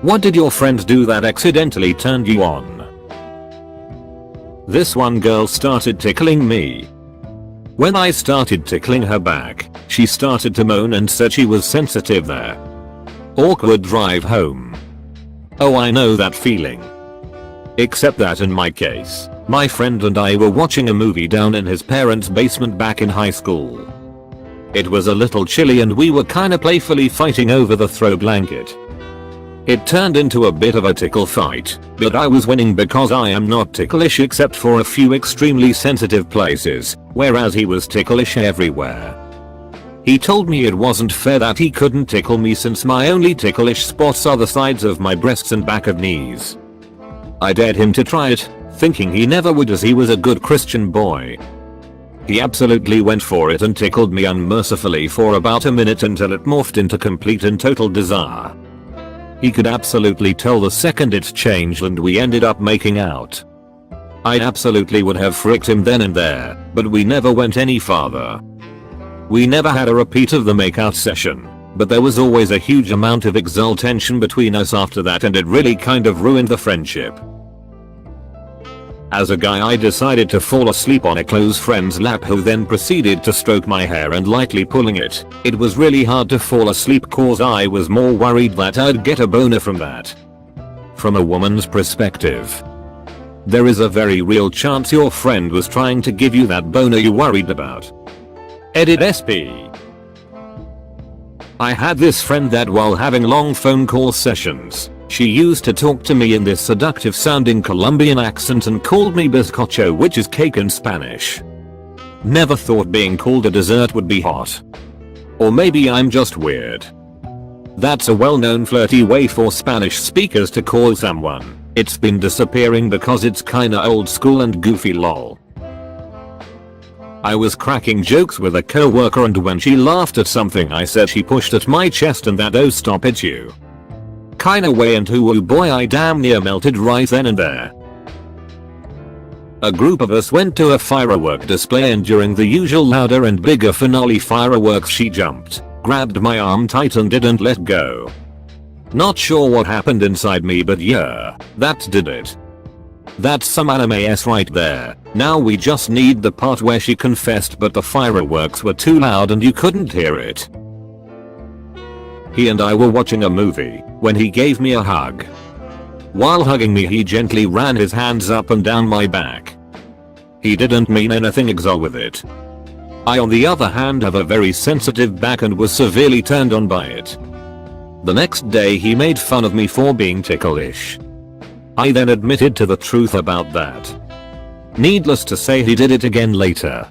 What did your friend do that accidentally turned you on? This one girl started tickling me. When I started tickling her back, she started to moan and said she was sensitive there. Awkward drive home. Oh, I know that feeling. Except that in my case, my friend and I were watching a movie down in his parents' basement back in high school. It was a little chilly and we were kinda playfully fighting over the throw blanket. It turned into a bit of a tickle fight, but I was winning because I am not ticklish except for a few extremely sensitive places, whereas he was ticklish everywhere. He told me it wasn't fair that he couldn't tickle me since my only ticklish spots are the sides of my breasts and back of knees. I dared him to try it, thinking he never would as he was a good Christian boy. He absolutely went for it and tickled me unmercifully for about a minute until it morphed into complete and total desire. He could absolutely tell the second it changed and we ended up making out. I absolutely would have fricked him then and there, but we never went any farther. We never had a repeat of the makeout session, but there was always a huge amount of exaltation between us after that and it really kind of ruined the friendship. As a guy I decided to fall asleep on a close friend's lap who then proceeded to stroke my hair and lightly pulling it. It was really hard to fall asleep cause I was more worried that I'd get a boner from that. From a woman's perspective, there is a very real chance your friend was trying to give you that boner you worried about. Edit SP. I had this friend that while having long phone call sessions, she used to talk to me in this seductive sounding Colombian accent and called me bizcocho, which is cake in Spanish. Never thought being called a dessert would be hot. Or maybe I'm just weird. That's a well-known flirty way for Spanish speakers to call someone. It's been disappearing because it's kinda old school and goofy lol. I was cracking jokes with a coworker and when she laughed at something I said she pushed at my chest and that oh stop it you kinda way and oh boy I damn near melted right then and there. A group of us went to a firework display and during the usual louder and bigger finale fireworks she jumped, grabbed my arm tight and didn't let go. Not sure what happened inside me but yeah, that did it. That's some anime s right there. Now we just need the part where she confessed but the fireworks were too loud and you couldn't hear it. He and I were watching a movie when he gave me a hug. While hugging me he gently ran his hands up and down my back. He didn't mean anything exo with it. I on the other hand have a very sensitive back and was severely turned on by it. The next day he made fun of me for being ticklish. I then admitted to the truth about that. Needless to say he did it again later.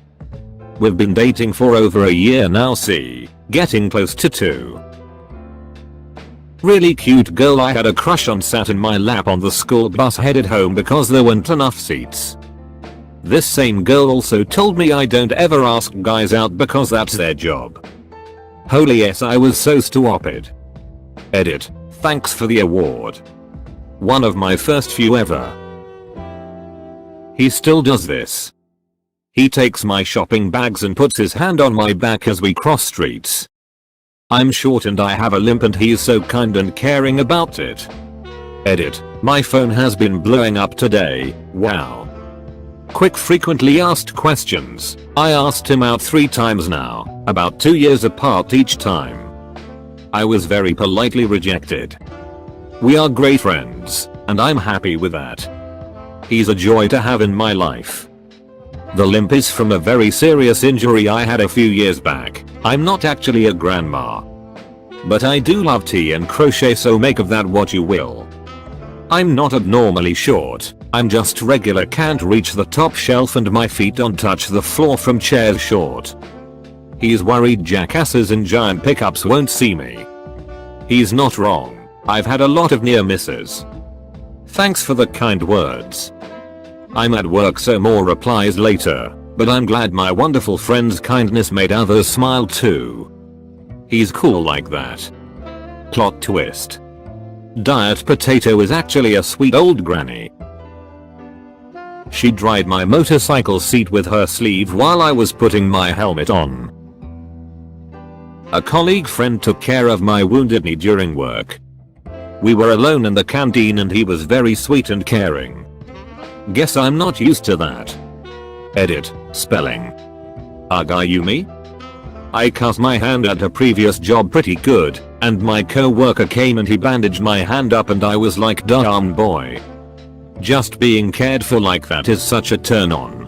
We've been dating for over a year now, see, getting close to 2. Really cute girl I had a crush on sat in my lap on the school bus headed home because there weren't enough seats. This same girl also told me I don't ever ask guys out because that's their job. Holy yes, I was so stupid. Edit. Thanks for the award. One of my first few ever. He still does this. He takes my shopping bags and puts his hand on my back as we cross streets. I'm short and I have a limp and he's so kind and caring about it. Edit. My phone has been blowing up today, wow. Quick frequently asked questions. I asked him out 3 times now, about 2 years apart each time. I was very politely rejected. We are great friends, and I'm happy with that. He's a joy to have in my life. The limp is from a very serious injury I had a few years back. I'm not actually a grandma. But I do love tea and crochet, so make of that what you will. I'm not abnormally short, I'm just regular, can't reach the top shelf and my feet don't touch the floor from chairs short. He's worried jackasses in giant pickups won't see me. He's not wrong, I've had a lot of near misses. Thanks for the kind words. I'm at work so more replies later, but I'm glad my wonderful friend's kindness made others smile too. He's cool like that. Plot twist. Diet potato is actually a sweet old granny. She dried my motorcycle seat with her sleeve while I was putting my helmet on. A colleague friend took care of my wounded knee during work. We were alone in the canteen and he was very sweet and caring. Guess I'm not used to that. Edit, spelling. Agayumi? I cut my hand at a previous job pretty good, and my co-worker came and he bandaged my hand up and I was like, damn boy. Just being cared for like that is such a turn on.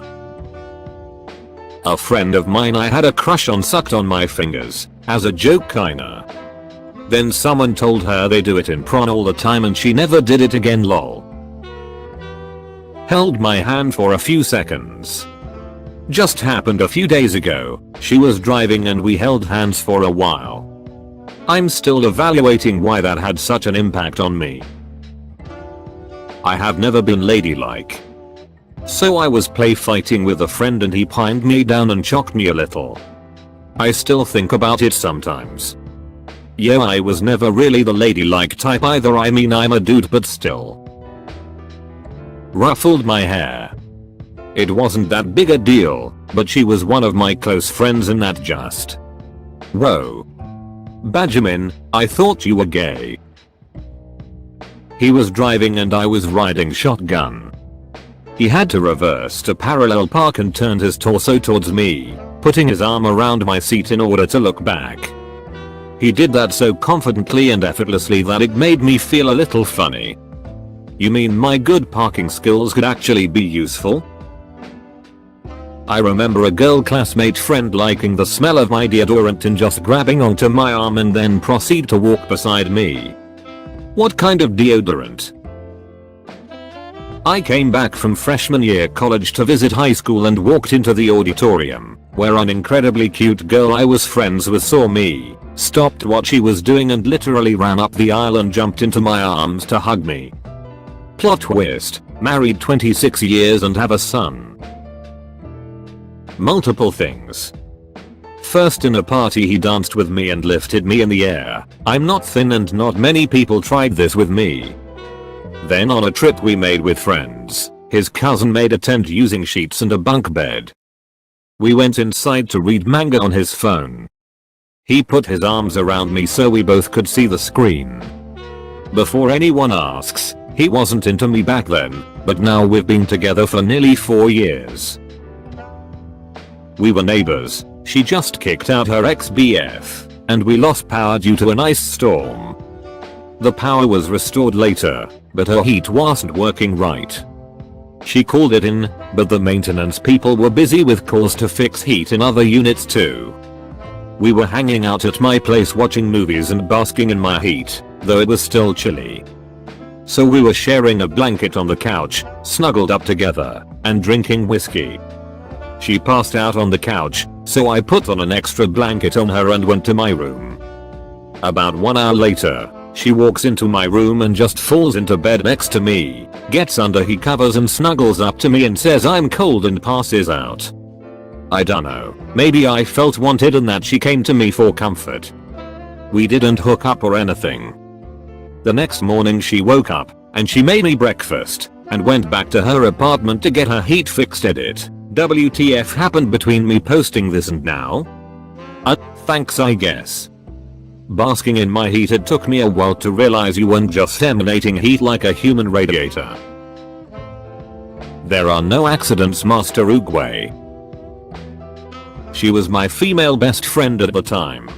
A friend of mine I had a crush on sucked on my fingers, as a joke kinda. Then someone told her they do it in prom all the time and she never did it again, lol. Held my hand for a few seconds. Just happened a few days ago, she was driving and we held hands for a while. I'm still evaluating why that had such an impact on me. I have never been ladylike. So I was play fighting with a friend and he pinned me down and choked me a little. I still think about it sometimes. Yeah, I was never really the ladylike type either, I mean I'm a dude but still. Ruffled my hair. It wasn't that big a deal, but she was one of my close friends and that just. Whoa. Benjamin, I thought you were gay. He was driving and I was riding shotgun. He had to reverse to parallel park and turned his torso towards me, putting his arm around my seat in order to look back. He did that so confidently and effortlessly that it made me feel a little funny. You mean my good parking skills could actually be useful? I remember a girl classmate friend liking the smell of my deodorant and just grabbing onto my arm and then proceed to walk beside me. What kind of deodorant? I came back from freshman year college to visit high school and walked into the auditorium, where an incredibly cute girl I was friends with saw me, stopped what she was doing and literally ran up the aisle and jumped into my arms to hug me. Plot twist, married 26 years and have a son. Multiple things. First, in a party he danced with me and lifted me in the air. I'm not thin and not many people tried this with me. Then on a trip we made with friends, his cousin made a tent using sheets and a bunk bed. We went inside to read manga on his phone. He put his arms around me so we both could see the screen. Before anyone asks, he wasn't into me back then, but now we've been together for nearly 4 years. We were neighbors, she just kicked out her ex-BF, and we lost power due to an ice storm. The power was restored later, but her heat wasn't working right. She called it in, but the maintenance people were busy with calls to fix heat in other units too. We were hanging out at my place watching movies and basking in my heat, though it was still chilly. So we were sharing a blanket on the couch, snuggled up together, and drinking whiskey. She passed out on the couch, so I put on an extra blanket on her and went to my room. About 1 hour later, she walks into my room and just falls into bed next to me, gets under he covers and snuggles up to me and says I'm cold and passes out. I dunno, maybe I felt wanted and that she came to me for comfort. We didn't hook up or anything. The next morning she woke up, and she made me breakfast, and went back to her apartment to get her heat fixed. Edit. WTF happened between me posting this and now? Thanks I guess. Basking in my heat, it took me a while to realize you weren't just emanating heat like a human radiator. There are no accidents, Master Uguay. She was my female best friend at the time.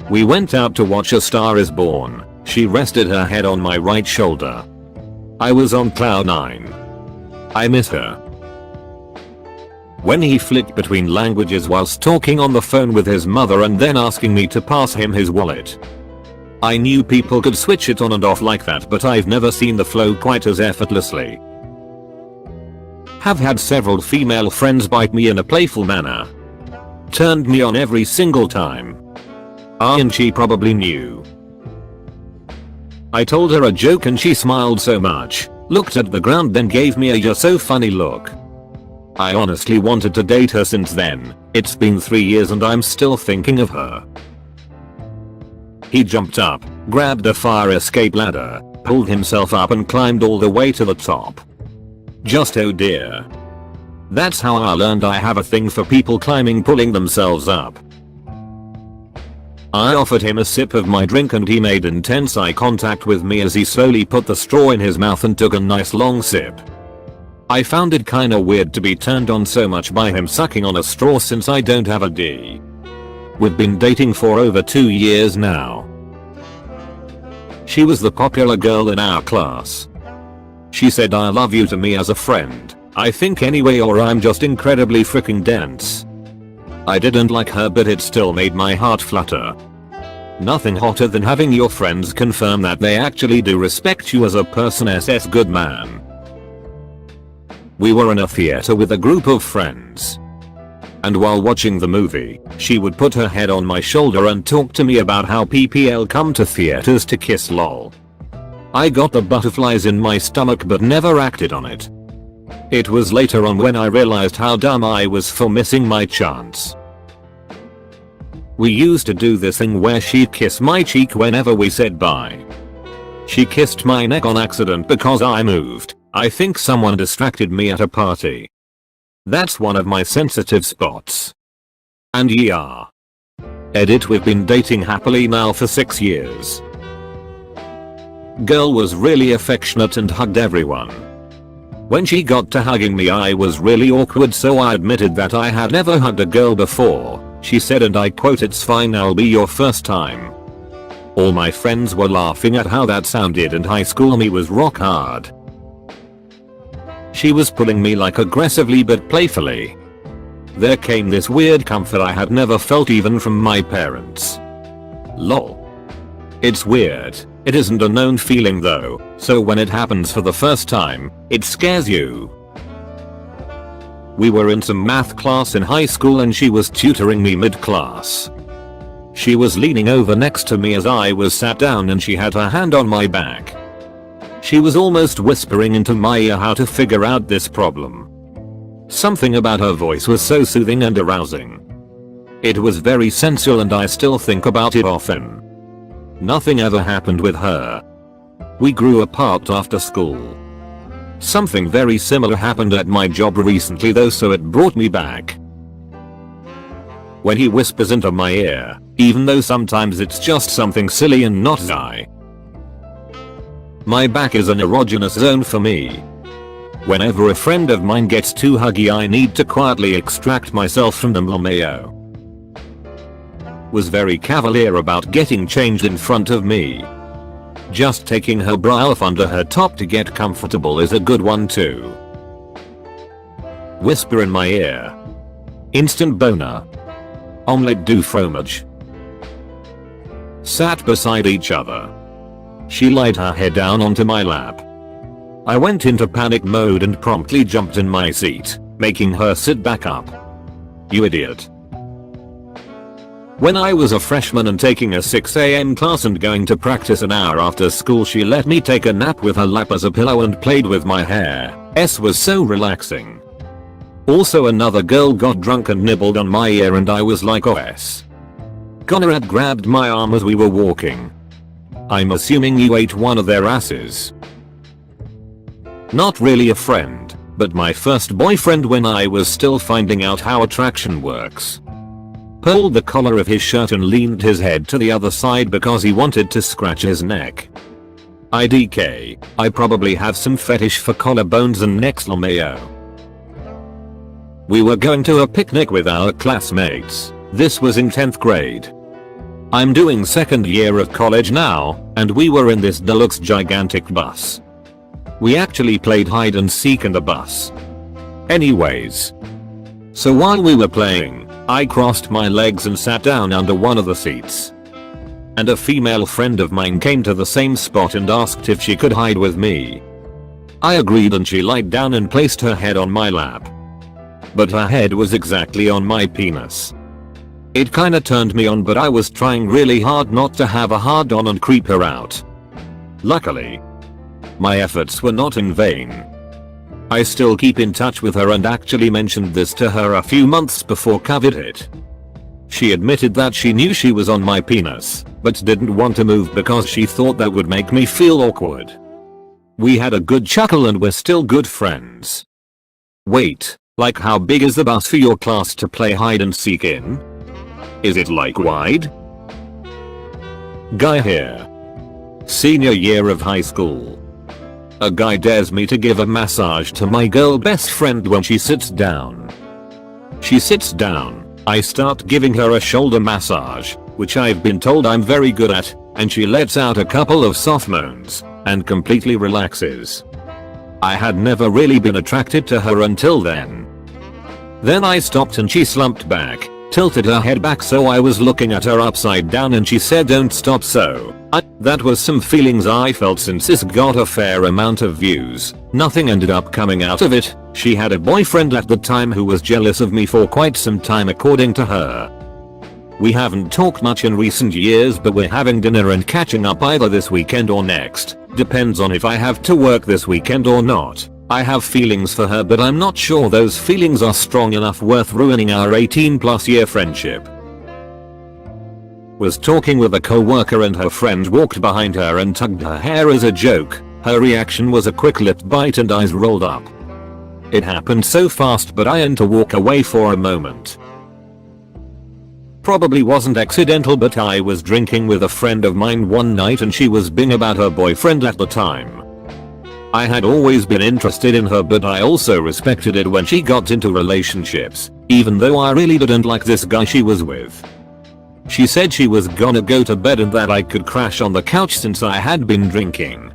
We went out to watch A Star Is Born. She rested her head on my right shoulder. I was on cloud 9. I miss her. When he flipped between languages whilst talking on the phone with his mother and then asking me to pass him his wallet. I knew people could switch it on and off like that, but I've never seen the flow quite as effortlessly. Have had several female friends bite me in a playful manner. Turned me on every single time. And she probably knew. I told her a joke and she smiled so much, looked at the ground, then gave me a "you're so funny" look. I honestly wanted to date her since then. It's been 3 years and I'm still thinking of her. He jumped up, grabbed a fire escape ladder, pulled himself up and climbed all the way to the top. Just oh dear. That's how I learned I have a thing for people climbing, pulling themselves up. I offered him a sip of my drink and he made intense eye contact with me as he slowly put the straw in his mouth and took a nice long sip. I found it kinda weird to be turned on so much by him sucking on a straw since I don't have a D. We've been dating for over 2 years now. She was the popular girl in our class. She said I love you to me as a friend, I think anyway, or I'm just incredibly freaking dense. I didn't like her, but it still made my heart flutter. Nothing hotter than having your friends confirm that they actually do respect you as a person. SS good man. We were in a theater with a group of friends. And while watching the movie, she would put her head on my shoulder and talk to me about how PPL come to theaters to kiss lol. I got the butterflies in my stomach but never acted on it. It was later on when I realized how dumb I was for missing my chance. We used to do this thing where she'd kiss my cheek whenever we said bye. She kissed my neck on accident because I moved. I think someone distracted me at a party. That's one of my sensitive spots. And yeah. Edit, we've been dating happily now for 6 years. Girl was really affectionate and hugged everyone. When she got to hugging me I was really awkward, so I admitted that I had never hugged a girl before. She said, and I quote, "It's fine, I'll be your first time." All my friends were laughing at how that sounded, and high school me was rock hard. She was pulling me like aggressively but playfully. There came this weird comfort I had never felt even from my parents. Lol. It's weird. It isn't a known feeling though, so when it happens for the first time, it scares you. We were in some math class in high school and she was tutoring me mid-class. She was leaning over next to me as I was sat down and she had her hand on my back. She was almost whispering into my ear how to figure out this problem. Something about her voice was so soothing and arousing. It was very sensual and I still think about it often. Nothing ever happened with her. We grew apart after school. Something very similar happened at my job recently though, so it brought me back. When he whispers into my ear, even though sometimes it's just something silly and not I. My back is an erogenous zone for me. Whenever a friend of mine gets too huggy I need to quietly extract myself from them. LMAO. Was very cavalier about getting changed in front of me. Just taking her bra off under her top to get comfortable is a good one too. Whisper in my ear. Instant boner. Omelette du fromage. Sat beside each other. She laid her head down onto my lap. I went into panic mode and promptly jumped in my seat, making her sit back up. You idiot. When I was a freshman and taking a 6 AM class and going to practice an hour after school, she let me take a nap with her lap as a pillow and played with my hair. Was so relaxing. Also another girl got drunk and nibbled on my ear and I was like, OS. Conrad grabbed my arm as we were walking. I'm assuming you ate one of their asses. Not really a friend, but my first boyfriend when I was still finding out how attraction works. Pulled the collar of his shirt and leaned his head to the other side because he wanted to scratch his neck. IDK, I probably have some fetish for collarbones and necks. LMAO. We were going to a picnic with our classmates. This was in 10th grade. I'm doing second year of college now, and we were in this deluxe gigantic bus. We actually played hide and seek in the bus. Anyways. So while we were playing, I crossed my legs and sat down under one of the seats. And a female friend of mine came to the same spot and asked if she could hide with me. I agreed and she lied down and placed her head on my lap. But her head was exactly on my penis. It kinda turned me on, but I was trying really hard not to have a hard on and creep her out. Luckily, my efforts were not in vain. I still keep in touch with her and actually mentioned this to her a few months before COVID hit. She admitted that she knew she was on my penis, but didn't want to move because she thought that would make me feel awkward. We had a good chuckle and we're still good friends. Wait, like how big is the bus for your class to play hide and seek in? Is it like wide? Guy here. Senior year of high school. A guy dares me to give a massage to my girl best friend when she sits down. She sits down, I start giving her a shoulder massage, which I've been told I'm very good at, and she lets out a couple of soft moans, and completely relaxes. I had never really been attracted to her until then. Then I stopped and she slumped back, tilted her head back so I was looking at her upside down, and she said don't stop, so that was some feelings I felt since this got a fair amount of views. Nothing ended up coming out of it. She had a boyfriend at the time who was jealous of me for quite some time according to her. We haven't talked much in recent years, but we're having dinner and catching up either this weekend or next. Depends on if I have to work this weekend or not. I have feelings for her, but I'm not sure those feelings are strong enough worth ruining our 18+ year friendship. Was talking with a co-worker and her friend walked behind her and tugged her hair as a joke. Her reaction was a quick lip bite and eyes rolled up. It happened so fast, but I had to walk away for a moment. Probably wasn't accidental, but I was drinking with a friend of mine one night and she was being about her boyfriend at the time. I had always been interested in her, but I also respected it when she got into relationships, even though I really didn't like this guy she was with. She said she was gonna go to bed and that I could crash on the couch since I had been drinking.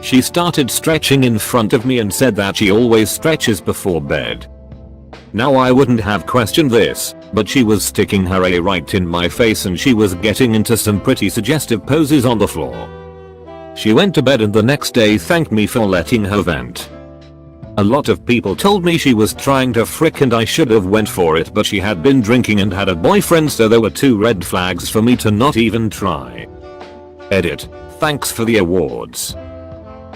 She started stretching in front of me and said that she always stretches before bed. Now I wouldn't have questioned this, but she was sticking her A right in my face and she was getting into some pretty suggestive poses on the floor. She went to bed and the next day thanked me for letting her vent. A lot of people told me she was trying to frick and I should have went for it, but she had been drinking and had a boyfriend, so there were 2 red flags for me to not even try. Edit. Thanks for the awards.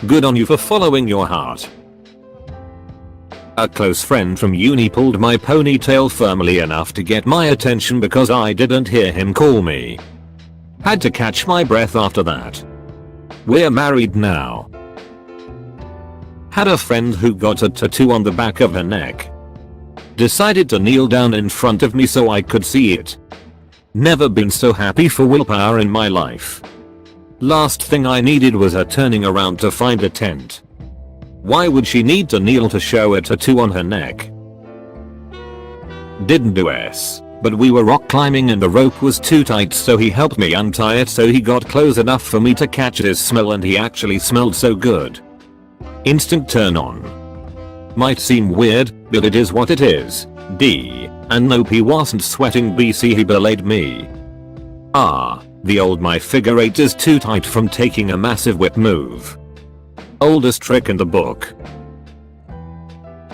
Good on you for following your heart. A close friend from uni pulled my ponytail firmly enough to get my attention because I didn't hear him call me. Had to catch my breath after that. We're married now. Had a friend who got a tattoo on the back of her neck. Decided to kneel down in front of me so I could see it. Never been so happy for willpower in my life. Last thing I needed was her turning around to find a tent. Why would she need to kneel to show a tattoo on her neck? Didn't do S. But we were rock climbing and the rope was too tight, so he helped me untie it so he got close enough for me to catch his smell, and he actually smelled so good. Instant turn on. Might seem weird, but it is what it is. D. And nope, he wasn't sweating. BC, he belayed me. The old my figure 8 is too tight from taking a massive whip move. Oldest trick in the book.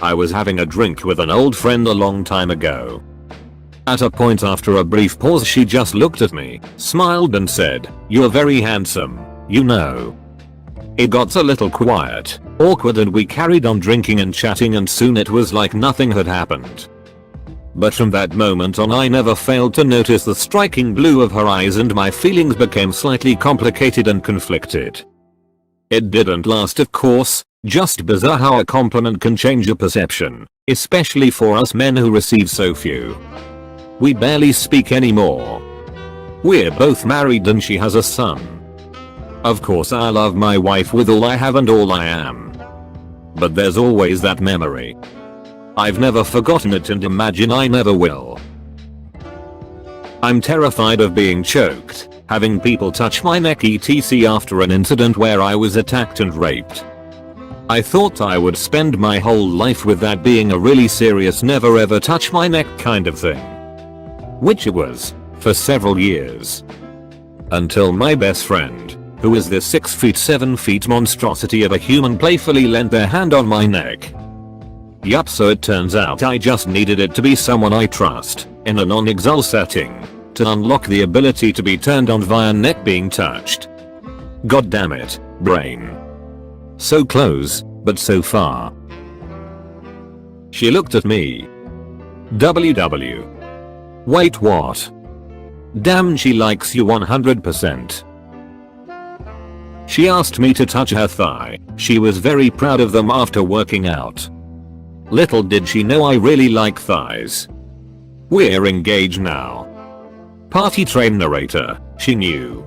I was having a drink with an old friend a long time ago. At a point after a brief pause she just looked at me, smiled and said, "You're very handsome, you know." It got a little quiet, awkward, and we carried on drinking and chatting, and soon it was like nothing had happened. But from that moment on I never failed to notice the striking blue of her eyes, and my feelings became slightly complicated and conflicted. It didn't last, of course, just bizarre how a compliment can change your perception, especially for us men who receive so few. We barely speak anymore. We're both married and she has a son. Of course I love my wife with all I have and all I am. But there's always that memory. I've never forgotten it and imagine I never will. I'm terrified of being choked, having people touch my neck etc. after an incident where I was attacked and raped. I thought I would spend my whole life with that being a really serious never ever touch my neck kind of thing. Which it was, for several years. Until my best friend, who is this 6 feet 7 feet monstrosity of a human, playfully lent their hand on my neck. Yup, so it turns out I just needed it to be someone I trust, in a non-exul setting, to unlock the ability to be turned on via neck being touched. God damn it, brain. So close, but so far. She looked at me. WW. Wait, what? Damn, she likes you 100%. She asked me to touch her thigh. She was very proud of them after working out. Little did she know I really like thighs. We're engaged now. Party train narrator, she knew.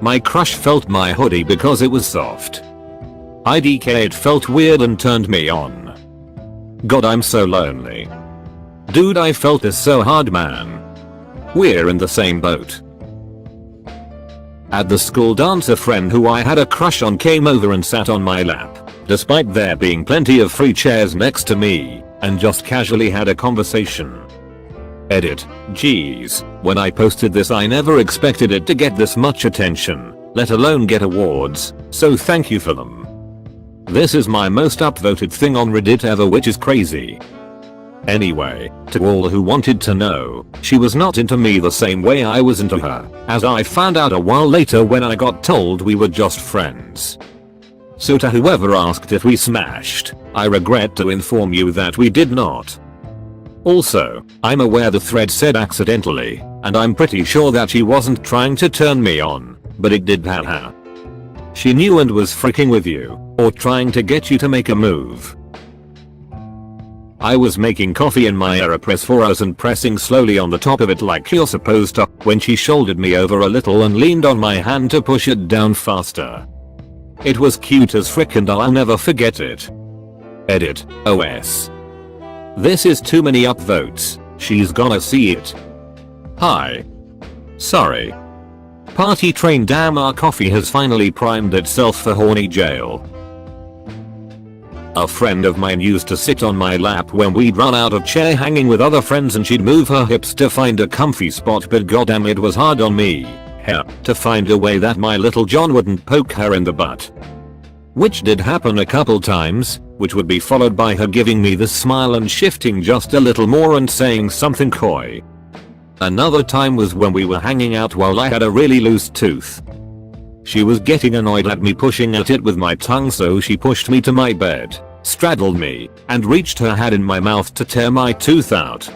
My crush felt my hoodie because it was soft. IDK, it felt weird and turned me on. God, I'm so lonely. Dude, I felt this so hard, man. We're in the same boat. At the school dance, a friend who I had a crush on came over and sat on my lap, despite there being plenty of free chairs next to me, and just casually had a conversation. Edit. Geez, when I posted this I never expected it to get this much attention, let alone get awards, so thank you for them. This is my most upvoted thing on Reddit ever, which is crazy. Anyway, to all who wanted to know, she was not into me the same way I was into her, as I found out a while later when I got told we were just friends. So to whoever asked if we smashed, I regret to inform you that we did not. Also, I'm aware the thread said accidentally, and I'm pretty sure that she wasn't trying to turn me on, but it did, haha. She knew and was freaking with you, or trying to get you to make a move. I was making coffee in my AeroPress for us and pressing slowly on the top of it like you're supposed to, when she shouldered me over a little and leaned on my hand to push it down faster. It was cute as frick and I'll never forget it. Edit. OS. This is too many upvotes, she's gonna see it. Hi. Sorry. Party train, damn, our coffee has finally primed itself for horny jail. A friend of mine used to sit on my lap when we'd run out of chair hanging with other friends and she'd move her hips to find a comfy spot, but goddamn it was hard on me, to find a way that my little John wouldn't poke her in the butt. Which did happen a couple times, which would be followed by her giving me the smile and shifting just a little more and saying something coy. Another time was when we were hanging out while I had a really loose tooth. She was getting annoyed at me pushing at it with my tongue, so she pushed me to my bed, straddled me, and reached her hand in my mouth to tear my tooth out.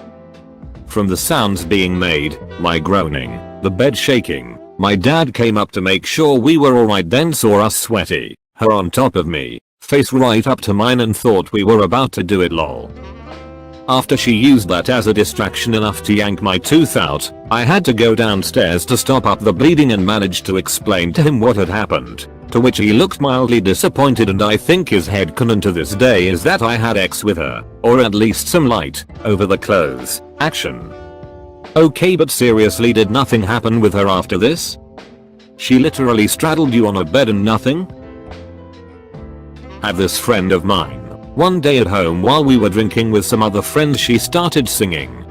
From the sounds being made, my groaning, the bed shaking, my dad came up to make sure we were alright, then saw us sweaty, her on top of me, face right up to mine, and thought we were about to do it, lol. After she used that as a distraction enough to yank my tooth out, I had to go downstairs to stop up the bleeding and managed to explain to him what had happened, to which he looked mildly disappointed, and I think his headcanon to this day is that I had sex with her, or at least some light, over the clothes, action. Okay, but seriously, did nothing happen with her after this? She literally straddled you on a bed and nothing? Had this friend of mine. One day at home while we were drinking with some other friends, she started singing.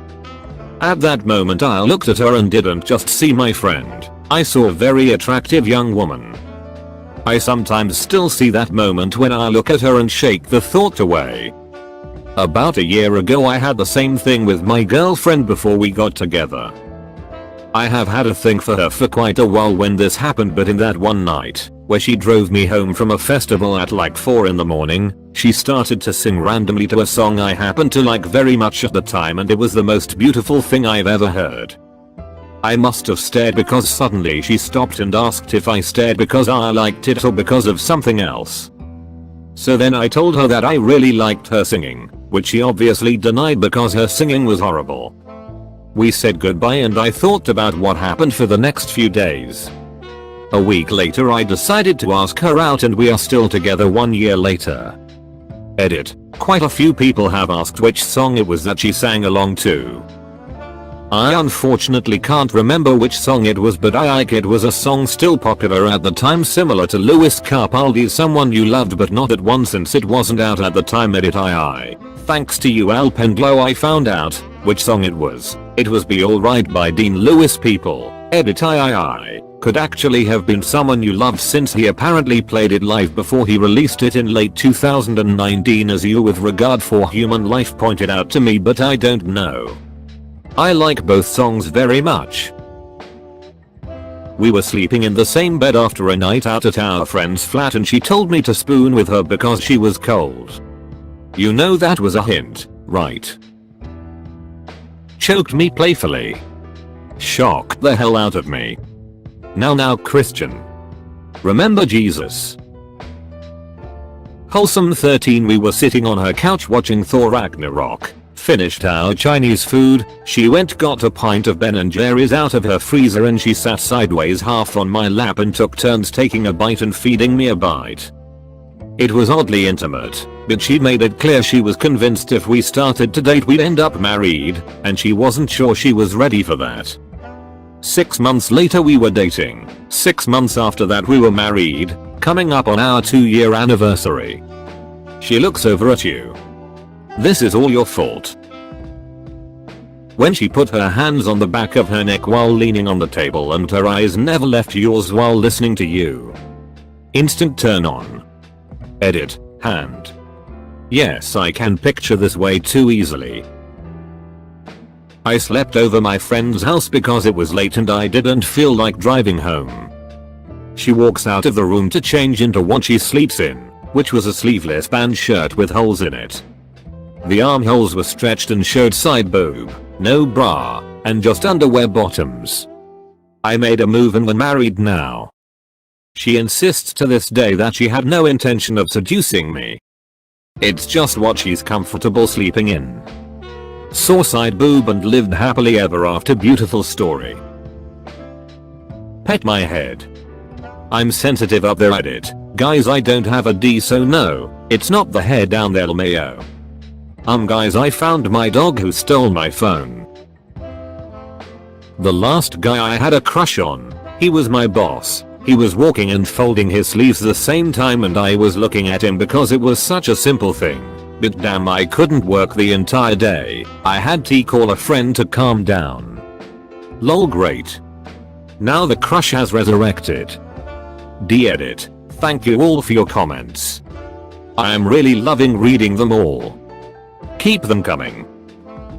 At that moment I looked at her and didn't just see my friend, I saw a very attractive young woman. I sometimes still see that moment when I look at her and shake the thought away. About a year ago I had the same thing with my girlfriend before we got together. I have had a thing for her for quite a while when this happened, but in that one night, where she drove me home from a festival at like 4 in the morning, she started to sing randomly to a song I happened to like very much at the time, and it was the most beautiful thing I've ever heard. I must have stared because suddenly she stopped and asked if I stared because I liked it or because of something else. So then I told her that I really liked her singing, which she obviously denied because her singing was horrible. We said goodbye and I thought about what happened for the next few days. A week later I decided to ask her out and we are still together 1 year later. Edit. Quite a few people have asked which song it was that she sang along to. I unfortunately can't remember which song it was, but it was a song still popular at the time, similar to Lewis Capaldi's Someone You Loved But Not At Once, since it wasn't out at the time. Edit. Thanks to you Alpenglow I found out which song it was. It was Be Alright by Dean Lewis. People. Edit. Could actually have been Someone You Loved, since he apparently played it live before he released it in late 2019, as you with regard for human life pointed out to me, but I don't know. I like both songs very much. We were sleeping in the same bed after a night out at our friend's flat and she told me to spoon with her because she was cold. You know that was a hint, right? Choked me playfully. Shocked the hell out of me. Now Christian. Remember Jesus. Wholesome 13. We were sitting on her couch watching Thor Ragnarok. Finished our Chinese food, she got a pint of Ben & Jerry's out of her freezer and she sat sideways half on my lap and took turns taking a bite and feeding me a bite. It was oddly intimate, but she made it clear she was convinced if we started to date we'd end up married, and she wasn't sure she was ready for that. 6 months later we were dating. 6 months after that we were married, coming up on our 2-year anniversary. She looks over at you. This is all your fault. When she put her hands on the back of her neck while leaning on the table and her eyes never left yours while listening to you. Instant turn on. Edit, hand. Yes, I can picture this way too easily. I slept over my friend's house because it was late and I didn't feel like driving home. She walks out of the room to change into what she sleeps in, which was a sleeveless band shirt with holes in it. The armholes were stretched and showed side boob, no bra, and just underwear bottoms. I made a move and we're married now. She insists to this day that she had no intention of seducing me. It's just what she's comfortable sleeping in. Saw side boob and lived happily ever after. Beautiful story. Pet my head. I'm sensitive up there. Edit. Guys, I don't have a D, so no, it's not the hair down there, LMAO. Guys, I found my dog who stole my phone. The last guy I had a crush on, he was my boss. He was walking and folding his sleeves the same time and I was looking at him because it was such a simple thing. But damn, I couldn't work the entire day. I had to call a friend to calm down. Lol, great. Now the crush has resurrected. De-edit. Thank you all for your comments. I am really loving reading them all. Keep them coming.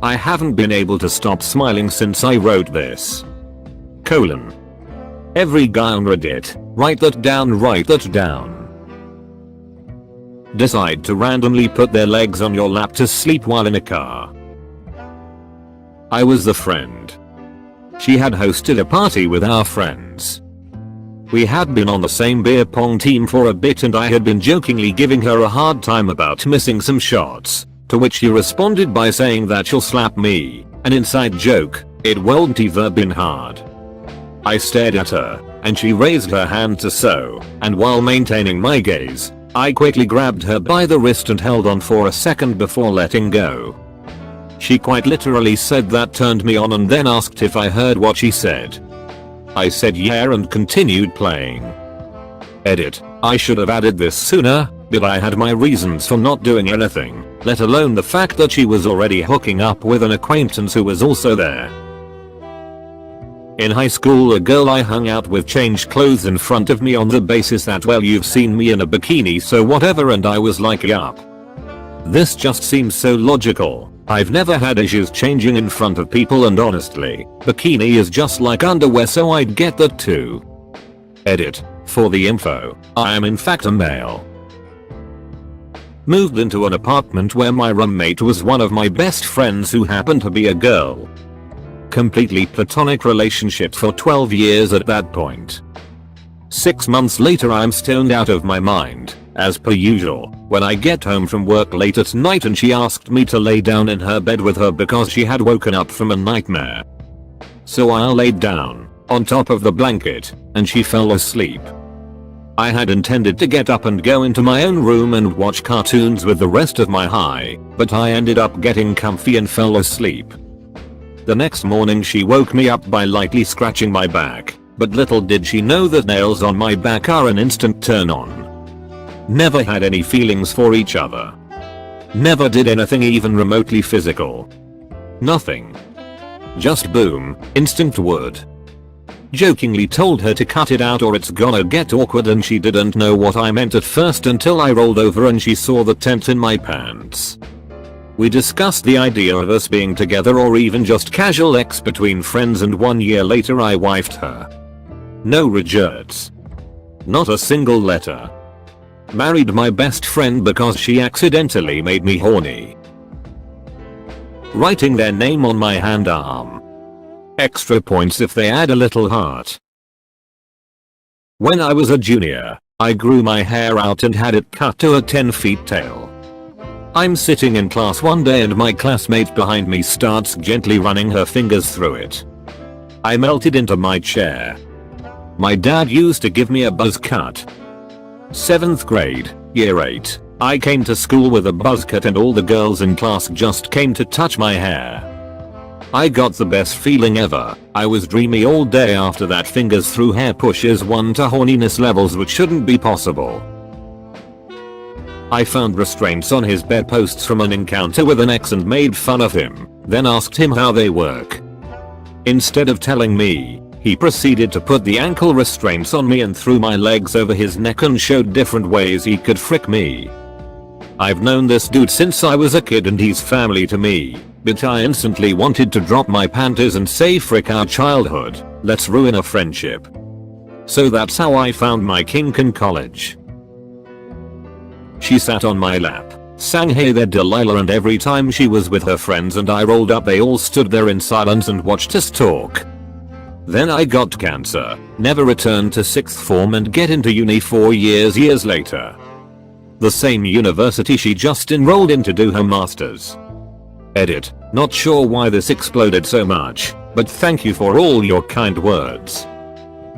I haven't been able to stop smiling since I wrote this. Colon. Every guy on Reddit, write that down, write that down. Decide to randomly put their legs on your lap to sleep while in a car. I was the friend. She had hosted a party with our friends. We had been on the same beer pong team for a bit and I had been jokingly giving her a hard time about missing some shots, to which she responded by saying that she'll slap me, an inside joke. It won't ever been hard. I stared at her, and she raised her hand to so, and while maintaining my gaze, I quickly grabbed her by the wrist and held on for a second before letting go. She quite literally said that turned me on and then asked if I heard what she said. I said yeah and continued playing. Edit. I should have added this sooner, but I had my reasons for not doing anything, let alone the fact that she was already hooking up with an acquaintance who was also there. In high school, a girl I hung out with changed clothes in front of me on the basis that, well, you've seen me in a bikini so whatever, and I was like, yup. This just seems so logical. I've never had issues changing in front of people and honestly, bikini is just like underwear, so I'd get that too. Edit. For the info, I am in fact a male. Moved into an apartment where my roommate was one of my best friends who happened to be a girl. Completely platonic relationship for 12 years at that point. 6 months later I'm stoned out of my mind, as per usual, when I get home from work late at night and she asked me to lay down in her bed with her because she had woken up from a nightmare. So I laid down, on top of the blanket, and she fell asleep. I had intended to get up and go into my own room and watch cartoons with the rest of my high, but I ended up getting comfy and fell asleep. The next morning she woke me up by lightly scratching my back, but little did she know that nails on my back are an instant turn on. Never had any feelings for each other. Never did anything even remotely physical. Nothing. Just boom, instant wood. Jokingly told her to cut it out or it's gonna get awkward, and she didn't know what I meant at first until I rolled over and she saw the tent in my pants. We discussed the idea of us being together or even just casual sex between friends, and 1 year later I wifed her. No regrets. Not a single letter. Married my best friend because she accidentally made me horny. Writing their name on my hand arm. Extra points if they add a little heart. When I was a junior, I grew my hair out and had it cut to a 10 feet tail. I'm sitting in class one day and my classmate behind me starts gently running her fingers through it. I melted into my chair. My dad used to give me a buzz cut. 7th grade, year 8. I came to school with a buzz cut and all the girls in class just came to touch my hair. I got the best feeling ever. I was dreamy all day after that. Fingers through hair pushes one to horniness levels which shouldn't be possible. I found restraints on his bedposts from an encounter with an ex and made fun of him, then asked him how they work. Instead of telling me, he proceeded to put the ankle restraints on me and threw my legs over his neck and showed different ways he could frick me. I've known this dude since I was a kid and he's family to me, but I instantly wanted to drop my panties and say frick our childhood, let's ruin a friendship. So that's how I found my kink in college. She sat on my lap, sang Hey There Delilah, and every time she was with her friends and I rolled up they all stood there in silence and watched us talk. Then I got cancer, never returned to 6th form and get into uni 4 years later. The same university she just enrolled in to do her masters. Edit, not sure why this exploded so much, but thank you for all your kind words.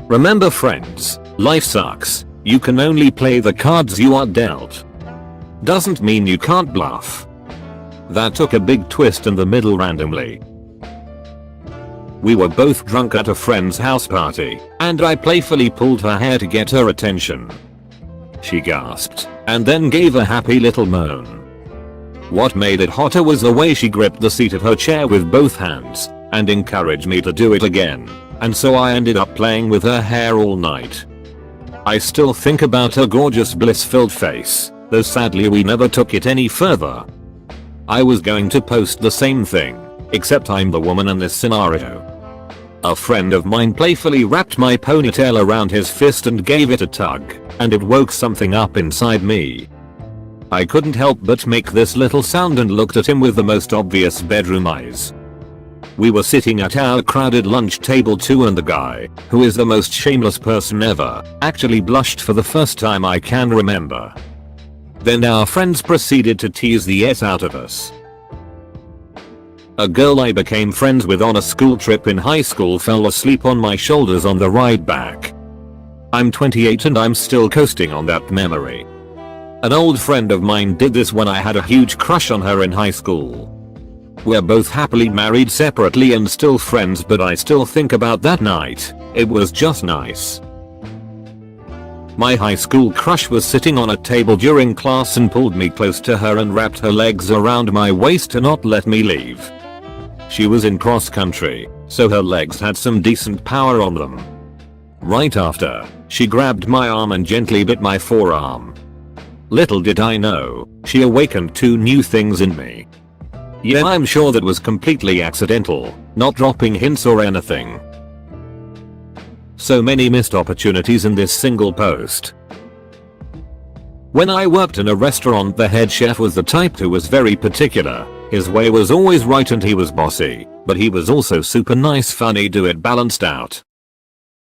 Remember friends, life sucks, you can only play the cards you are dealt. Doesn't mean you can't bluff. That took a big twist in the middle randomly. We were both drunk at a friend's house party, and I playfully pulled her hair to get her attention. She gasped, and then gave a happy little moan. What made it hotter was the way she gripped the seat of her chair with both hands, and encouraged me to do it again, and so I ended up playing with her hair all night. I still think about her gorgeous bliss-filled face, though sadly we never took it any further. I was going to post the same thing, except I'm the woman in this scenario. A friend of mine playfully wrapped my ponytail around his fist and gave it a tug, and it woke something up inside me. I couldn't help but make this little sound and looked at him with the most obvious bedroom eyes. We were sitting at our crowded lunch table too, and the guy, who is the most shameless person ever, actually blushed for the first time I can remember. Then our friends proceeded to tease the S out of us. A girl I became friends with on a school trip in high school fell asleep on my shoulders on the ride back. I'm 28 and I'm still coasting on that memory. An old friend of mine did this when I had a huge crush on her in high school. We're both happily married separately and still friends, but I still think about that night. It was just nice. My high school crush was sitting on a table during class and pulled me close to her and wrapped her legs around my waist to not let me leave. She was in cross country, so her legs had some decent power on them. Right after, she grabbed my arm and gently bit my forearm. Little did I know, she awakened 2 new things in me. Yeah, I'm sure that was completely accidental, not dropping hints or anything. So many missed opportunities in this single post. When I worked in a restaurant, the head chef was the type who was very particular. His way was always right and he was bossy, but he was also super nice, funny, do it balanced out.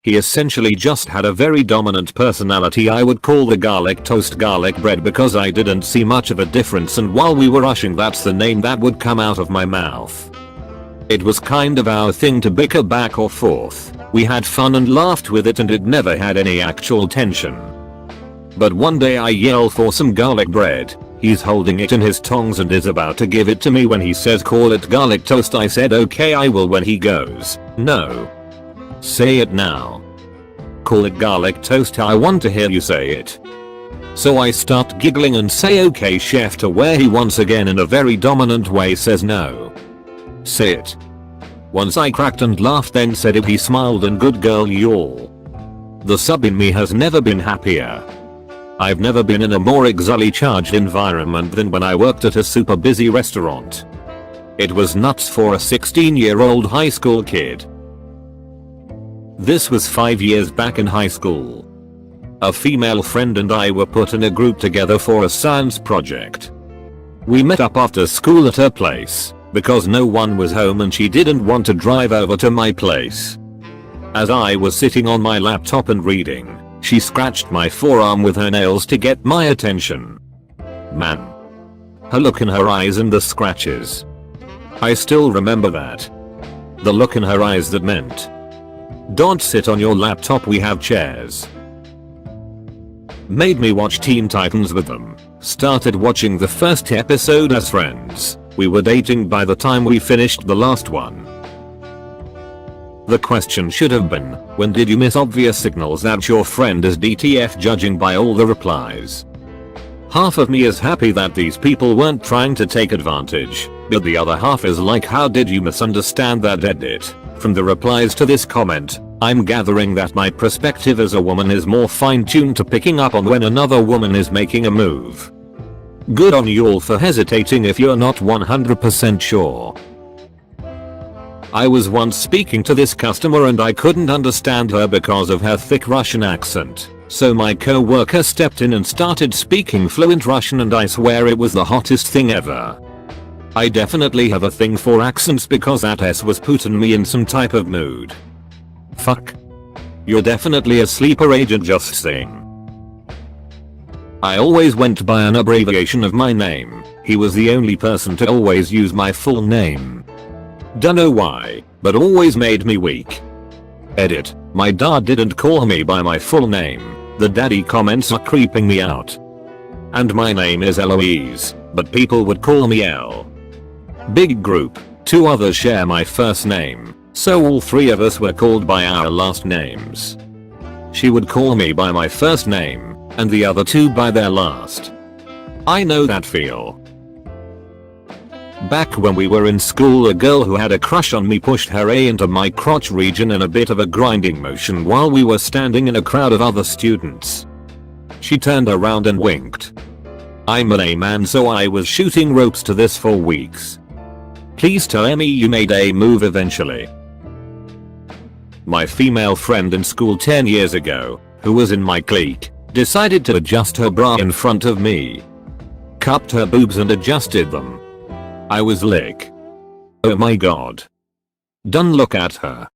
He essentially just had a very dominant personality. I would call the garlic toast garlic bread because I didn't see much of a difference, and while we were rushing, that's the name that would come out of my mouth. It was kind of our thing to bicker back or forth. We had fun and laughed with it and it never had any actual tension. But one day I yell for some garlic bread. He's holding it in his tongs and is about to give it to me when he says call it garlic toast. I said okay I will. When he goes, no. Say it now. Call it garlic toast. I want to hear you say it. So I start giggling and say okay chef, to where he once again in a very dominant way says no. Say it. Once I cracked and laughed, then said it. He smiled and good girl y'all. The sub in me has never been happier. I've never been in a more exully charged environment than when I worked at a super busy restaurant. It was nuts for a 16-year-old high school kid. This was 5 years back in high school. A female friend and I were put in a group together for a science project. We met up after school at her place, because no one was home and she didn't want to drive over to my place. As I was sitting on my laptop and reading, she scratched my forearm with her nails to get my attention. Man. Her look in her eyes and the scratches. I still remember that. The look in her eyes that meant, "Don't sit on your laptop, we have chairs." Made me watch Teen Titans with them. Started watching the first episode as friends. We were dating by the time we finished the last one. The question should have been, when did you miss obvious signals that your friend is DTF, judging by all the replies? Half of me is happy that these people weren't trying to take advantage, but the other half is like, how did you misunderstand that edit? From the replies to this comment, I'm gathering that my perspective as a woman is more fine-tuned to picking up on when another woman is making a move. Good on you all for hesitating if you're not 100% sure. I was once speaking to this customer and I couldn't understand her because of her thick Russian accent. So my co-worker stepped in and started speaking fluent Russian, and I swear it was the hottest thing ever. I definitely have a thing for accents because that S was putting me in some type of mood. Fuck. You're definitely a sleeper agent, just saying. I always went by an abbreviation of my name. He was the only person to always use my full name. Dunno why, but always made me weak. Edit. My dad didn't call me by my full name. The daddy comments are creeping me out. And my name is Eloise, but people would call me L. Big group. 2 others share my first name, so all 3 of us were called by our last names. She would call me by my first name, and the other 2 by their last. I know that feel. Back when we were in school, a girl who had a crush on me pushed her A into my crotch region in a bit of a grinding motion while we were standing in a crowd of other students. She turned around and winked. I'm an A man, so I was shooting ropes to this for weeks. Please tell Emmy you made a move eventually. My female friend in school 10 years ago, who was in my clique, decided to adjust her bra in front of me. Cupped her boobs and adjusted them. I was like, oh my god. Don't look at her.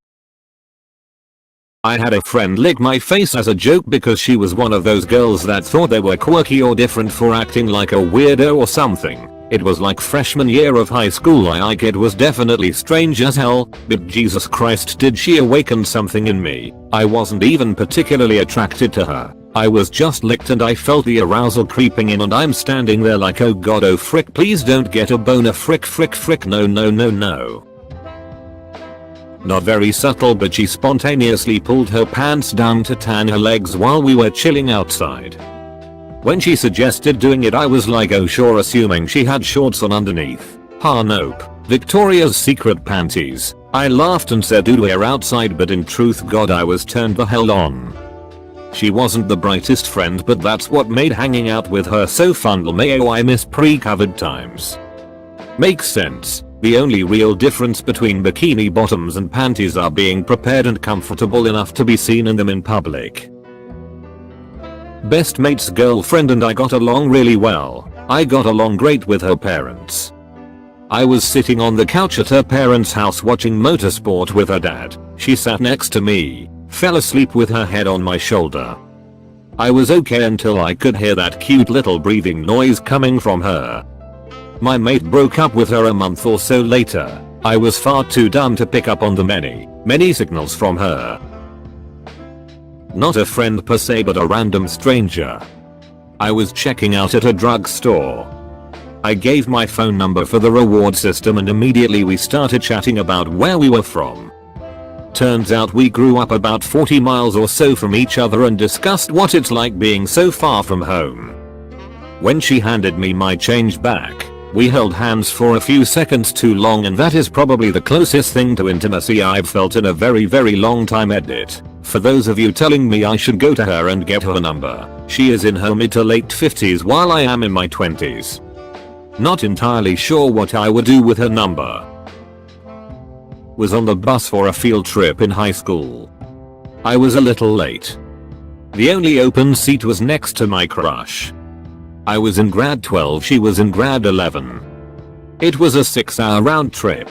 I had a friend lick my face as a joke because she was one of those girls that thought they were quirky or different for acting like a weirdo or something. It was like freshman year of high school. It was definitely strange as hell, but Jesus Christ, did she awaken something in me. I wasn't even particularly attracted to her. I was just licked and I felt the arousal creeping in, and I'm standing there like, oh god, oh frick, please don't get a boner, frick frick frick, no no no no. Not very subtle, but she spontaneously pulled her pants down to tan her legs while we were chilling outside. When she suggested doing it, I was like, oh sure, assuming she had shorts on underneath. Ha nope. Victoria's Secret panties. I laughed and said, dude, we're outside, but in truth, god, I was turned the hell on. She wasn't the brightest friend, but that's what made hanging out with her so fun. Mayo, I miss pre-COVID times. Makes sense. The only real difference between bikini bottoms and panties are being prepared and comfortable enough to be seen in them in public. Best mate's girlfriend and I got along really well. I got along great with her parents. I was sitting on the couch at her parents' house watching motorsport with her dad. She sat next to me, fell asleep with her head on my shoulder. I was okay until I could hear that cute little breathing noise coming from her. My mate broke up with her a month or so later. I was far too dumb to pick up on the many signals from her. Not a friend per se, but a random stranger. I was checking out at a drugstore. I gave my phone number for the reward system and immediately we started chatting about where we were from. Turns out we grew up about 40 miles or so from each other and discussed what it's like being so far from home. When she handed me my change back, we held hands for a few seconds too long, and that is probably the closest thing to intimacy I've felt in a very long time. Edit. For those of you telling me I should go to her and get her number, she is in her mid to late 50s while I am in my 20s. Not entirely sure what I would do with her number. Was on the bus for a field trip in high school. I was a little late. The only open seat was next to my crush. I was in grad 12, she was in grad 11. It was a 6-hour round trip.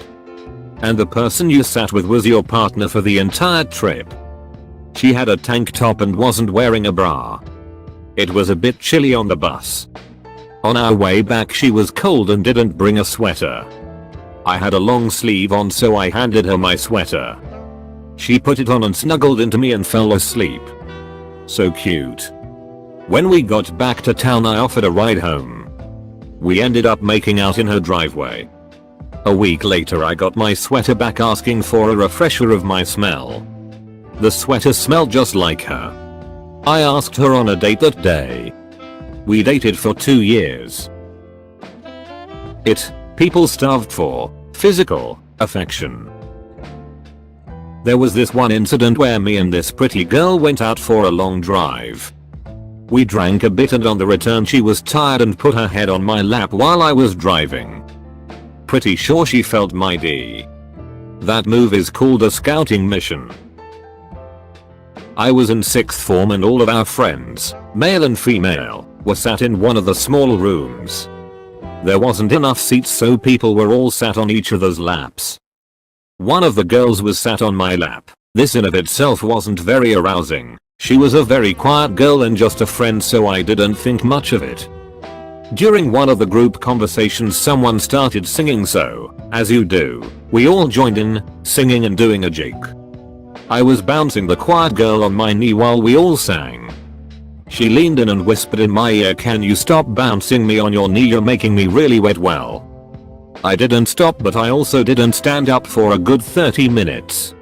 And the person you sat with was your partner for the entire trip. She had a tank top and wasn't wearing a bra. It was a bit chilly on the bus. On our way back she was cold and didn't bring a sweater. I had a long sleeve on, so I handed her my sweater. She put it on and snuggled into me and fell asleep. So cute. When we got back to town I offered a ride home. We ended up making out in her driveway. A week later I got my sweater back asking for a refresher of my smell. The sweater smelled just like her. I asked her on a date that day. We dated for 2 years. People starved for physical affection. There was this one incident where me and this pretty girl went out for a long drive. We drank a bit and on the return she was tired and put her head on my lap while I was driving. Pretty sure she felt my D. That move is called a scouting mission. I was in 6th form and all of our friends, male and female, were sat in one of the small rooms. There wasn't enough seats so people were all sat on each other's laps. One of the girls was sat on my lap. This in of itself wasn't very arousing. She was a very quiet girl and just a friend, so I didn't think much of it. During one of the group conversations someone started singing, so, as you do, we all joined in, singing and doing a jig. I was bouncing the quiet girl on my knee while we all sang. She leaned in and whispered in my ear, "Can you stop bouncing me on your knee, you're making me really wet." Well, I didn't stop, but I also didn't stand up for a good 30 minutes.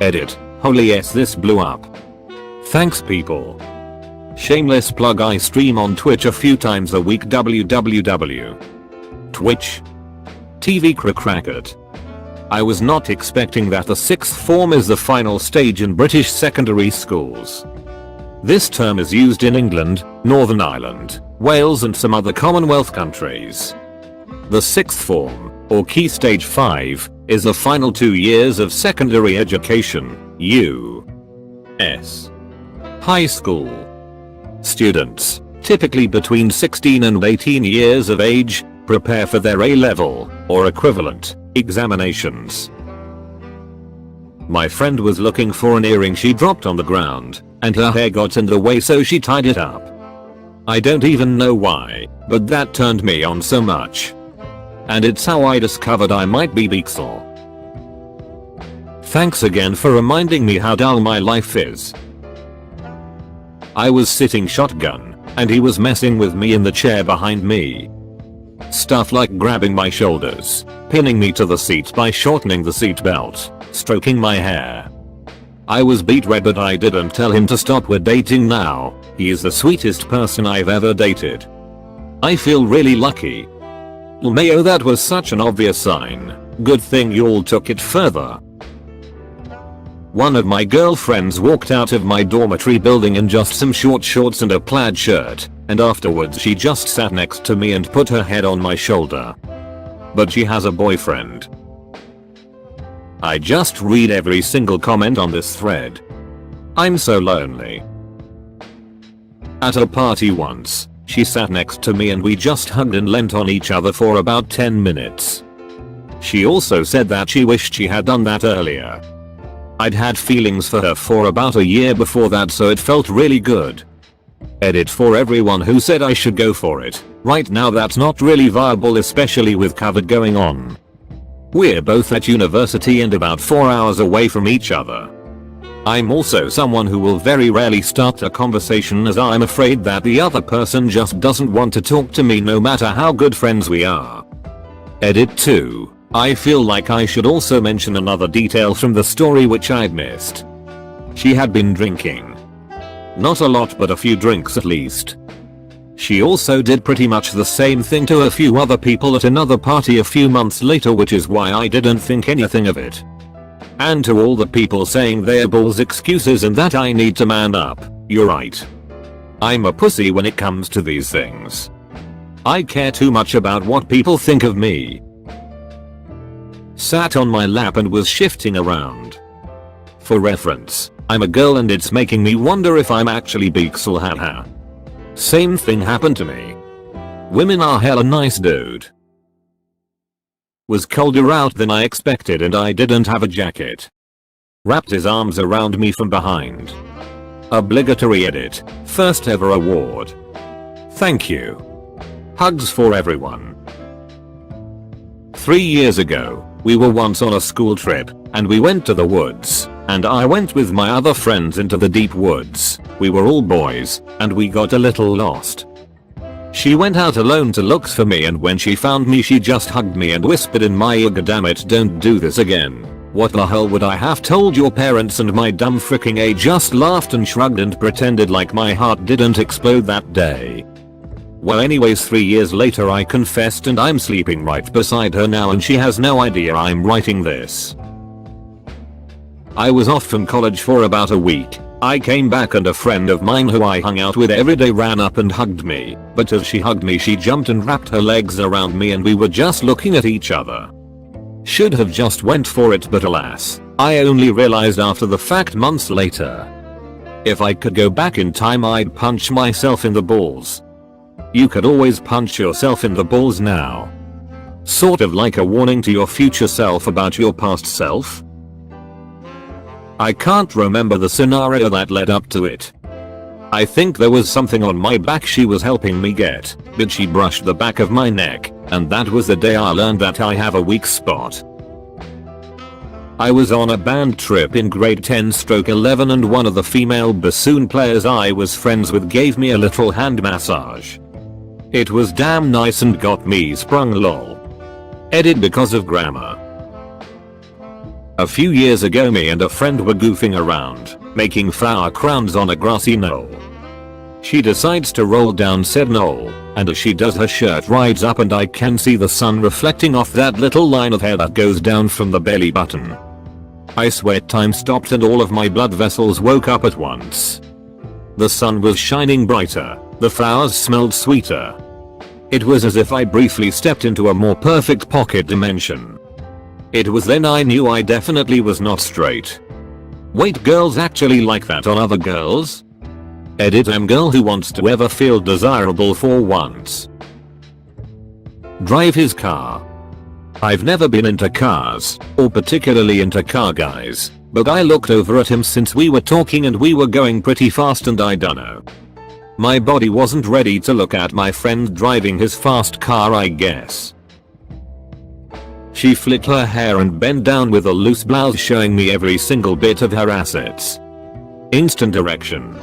Edit. Holy yes, this blew up. Thanks people. Shameless plug, I stream on Twitch a few times a week. www. Twitch. TV Crackit. I was not expecting that the 6th form is the final stage in British secondary schools. This term is used in England, Northern Ireland, Wales and some other Commonwealth countries. The 6th form, or Key Stage 5, is the final 2 years of secondary education, U.S. high school. Students, typically between 16 and 18 years of age, prepare for their A-level, or equivalent, examinations. My friend was looking for an earring she dropped on the ground, and her hair got in the way so she tied it up. I don't even know why, but that turned me on so much. And it's how I discovered I might be Beaksel. Thanks again for reminding me how dull my life is. I was sitting shotgun, and he was messing with me in the chair behind me. Stuff like grabbing my shoulders, pinning me to the seat by shortening the seat belt, stroking my hair. I was beet red, but I didn't tell him to stop. We're dating now. He is the sweetest person I've ever dated. I feel really lucky. Mayo, that was such an obvious sign. Good thing you all took it further. One of my girlfriends walked out of my dormitory building in just some short shorts and a plaid shirt, and afterwards she just sat next to me and put her head on my shoulder. But she has a boyfriend. I just read every single comment on this thread. I'm so lonely. At a party once, she sat next to me and we just hugged and leant on each other for about 10 minutes. She also said that she wished she had done that earlier. I'd had feelings for her for about a year before that, so it felt really good. Edit. For everyone who said I should go for it, right now that's not really viable, especially with COVID going on. We're both at university and about 4 hours away from each other. I'm also someone who will very rarely start a conversation, as I'm afraid that the other person just doesn't want to talk to me no matter how good friends we are. Edit 2. I feel like I should also mention another detail from the story which I'd missed. She had been drinking. Not a lot, but a few drinks at least. She also did pretty much the same thing to a few other people at another party a few months later, which is why I didn't think anything of it. And to all the people saying they're bulls excuses and that I need to man up, you're right. I'm a pussy when it comes to these things. I care too much about what people think of me. Sat on my lap and was shifting around. For reference, I'm a girl and it's making me wonder if I'm actually Beaksel, haha. Same thing happened to me. Women are hella nice, dude. Was colder out than I expected and I didn't have a jacket. Wrapped his arms around me from behind. Obligatory edit. First ever award. Thank you. Hugs for everyone. 3 years ago, we were once on a school trip, and we went to the woods, and I went with my other friends into the deep woods. We were all boys, and we got a little lost. She went out alone to look for me, and when she found me she just hugged me and whispered in my ear, "Dammit, don't do this again. What the hell would I have told your parents?" And my dumb freaking A just laughed and shrugged and pretended like my heart didn't explode that day. Well, anyways, 3 years later I confessed, and I'm sleeping right beside her now, and she has no idea I'm writing this. I was off from college for about a week. I came back and a friend of mine who I hung out with every day ran up and hugged me, but as she hugged me she jumped and wrapped her legs around me, and we were just looking at each other. Should have just went for it, but alas, I only realized after the fact months later. If I could go back in time I'd punch myself in the balls. You could always punch yourself in the balls now. Sort of like a warning to your future self about your past self. I can't remember the scenario that led up to it. I think there was something on my back she was helping me get, but she brushed the back of my neck, and that was the day I learned that I have a weak spot. I was on a band trip in grade 10/11, and one of the female bassoon players I was friends with gave me a little hand massage. It was damn nice and got me sprung, lol. Edit because of grammar. A few years ago me and a friend were goofing around, making flower crowns on a grassy knoll. She decides to roll down said knoll, and as she does her shirt rides up and I can see the sun reflecting off that little line of hair that goes down from the belly button. I swear time stopped and all of my blood vessels woke up at once. The sun was shining brighter, the flowers smelled sweeter. It was as if I briefly stepped into a more perfect pocket dimension. It was then I knew I definitely was not straight. Wait, girls actually like that on other girls? Edit, I'm girl who wants to ever feel desirable for once. Drive his car. I've never been into cars, or particularly into car guys, but I looked over at him since we were talking and we were going pretty fast, and I dunno. My body wasn't ready to look at my friend driving his fast car, I guess. She flicked her hair and bent down with a loose blouse showing me every single bit of her assets. Instant erection.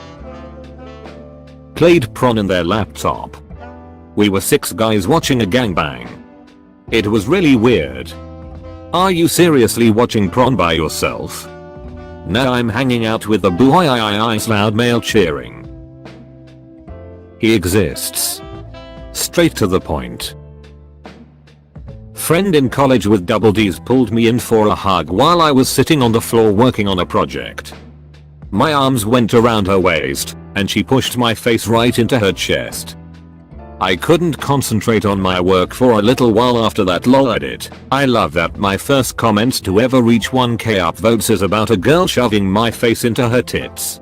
Played prawn in their laptop. We were 6 guys watching a gangbang. It was really weird. Are you seriously watching prawn by yourself? Now I'm hanging out with the boy loud male cheering. He exists. Straight to the point. Friend in college with double D's pulled me in for a hug while I was sitting on the floor working on a project. My arms went around her waist, and she pushed my face right into her chest. I couldn't concentrate on my work for a little while after that, lol. Edit. I love that my first comment to ever reach 1k upvotes is about a girl shoving my face into her tits.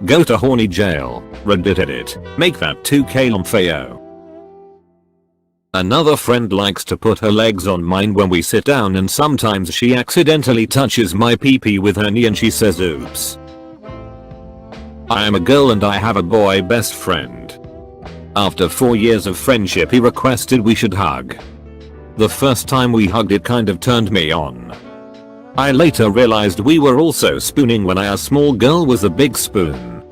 Go to horny jail. Reddit. Edit. Make that 2k lomfeo. Another friend likes to put her legs on mine when we sit down, and sometimes she accidentally touches my pee-pee with her knee and she says oops. I am a girl and I have a boy best friend. After 4 years of friendship he requested we should hug. The first time we hugged it kind of turned me on. I later realized we were also spooning when a small girl was a big spoon.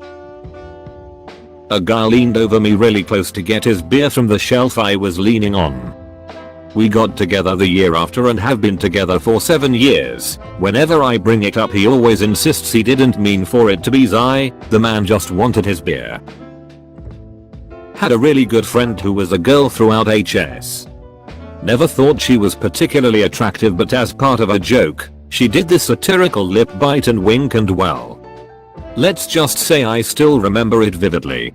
A guy leaned over me really close to get his beer from the shelf I was leaning on. We got together the year after and have been together for 7 years. Whenever I bring it up he always insists he didn't mean for it to be Zai, the man just wanted his beer. Had a really good friend who was a girl throughout HS. Never thought she was particularly attractive, but as part of a joke, she did this satirical lip bite and wink, and well, let's just say I still remember it vividly.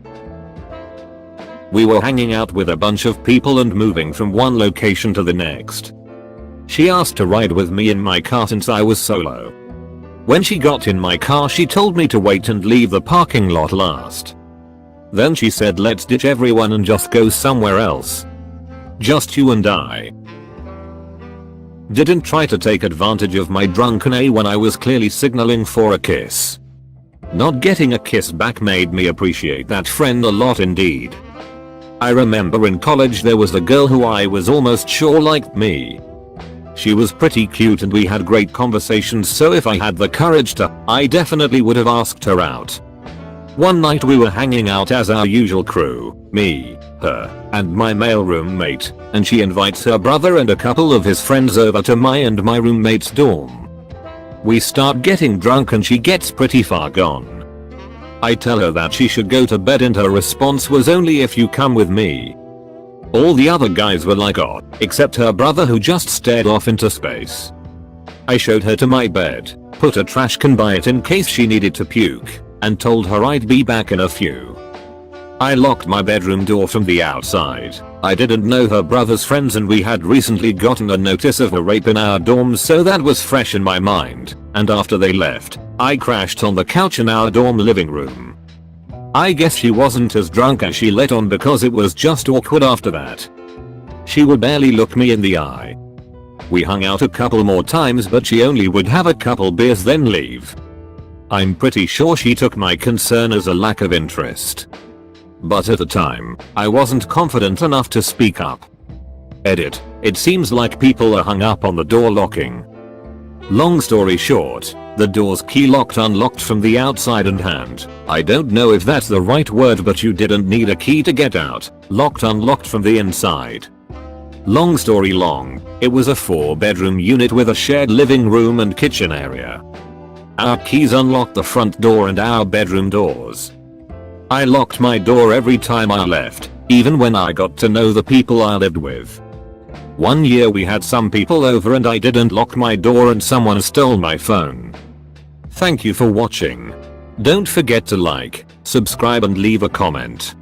We were hanging out with a bunch of people and moving from one location to the next. She asked to ride with me in my car since I was solo. When she got in my car she told me to wait and leave the parking lot last. Then she said let's ditch everyone and just go somewhere else. Just you and I. Didn't try to take advantage of my drunken A when I was clearly signaling for a kiss. Not getting a kiss back made me appreciate that friend a lot indeed. I remember in college there was a girl who I was almost sure liked me. She was pretty cute and we had great conversations, so if I had the courage to, I definitely would have asked her out. One night we were hanging out as our usual crew, me, her, and my male roommate, and she invites her brother and a couple of his friends over to my and my roommate's dorm. We start getting drunk and she gets pretty far gone. I tell her that she should go to bed and her response was only if you come with me. All the other guys were like oh, except her brother who just stared off into space. I showed her to my bed, put a trash can by it in case she needed to puke, and told her I'd be back in a few. I locked my bedroom door from the outside. I didn't know her brother's friends and we had recently gotten a notice of a rape in our dorm, so that was fresh in my mind, and after they left, I crashed on the couch in our dorm living room. I guess she wasn't as drunk as she let on because it was just awkward after that. She would barely look me in the eye. We hung out a couple more times but she only would have a couple beers then leave. I'm pretty sure she took my concern as a lack of interest. But at the time, I wasn't confident enough to speak up. Edit. It seems like people are hung up on the door locking. Long story short, the door's key locked unlocked from the outside and hand. I don't know if that's the right word, but you didn't need a key to get out. Locked unlocked from the inside. Long story long, it was a 4-bedroom unit with a shared living room and kitchen area. Our keys unlocked the front door and our bedroom doors. I locked my door every time I left, even when I got to know the people I lived with. One year we had some people over and I didn't lock my door and someone stole my phone. Thank you for watching. Don't forget to like, subscribe and leave a comment.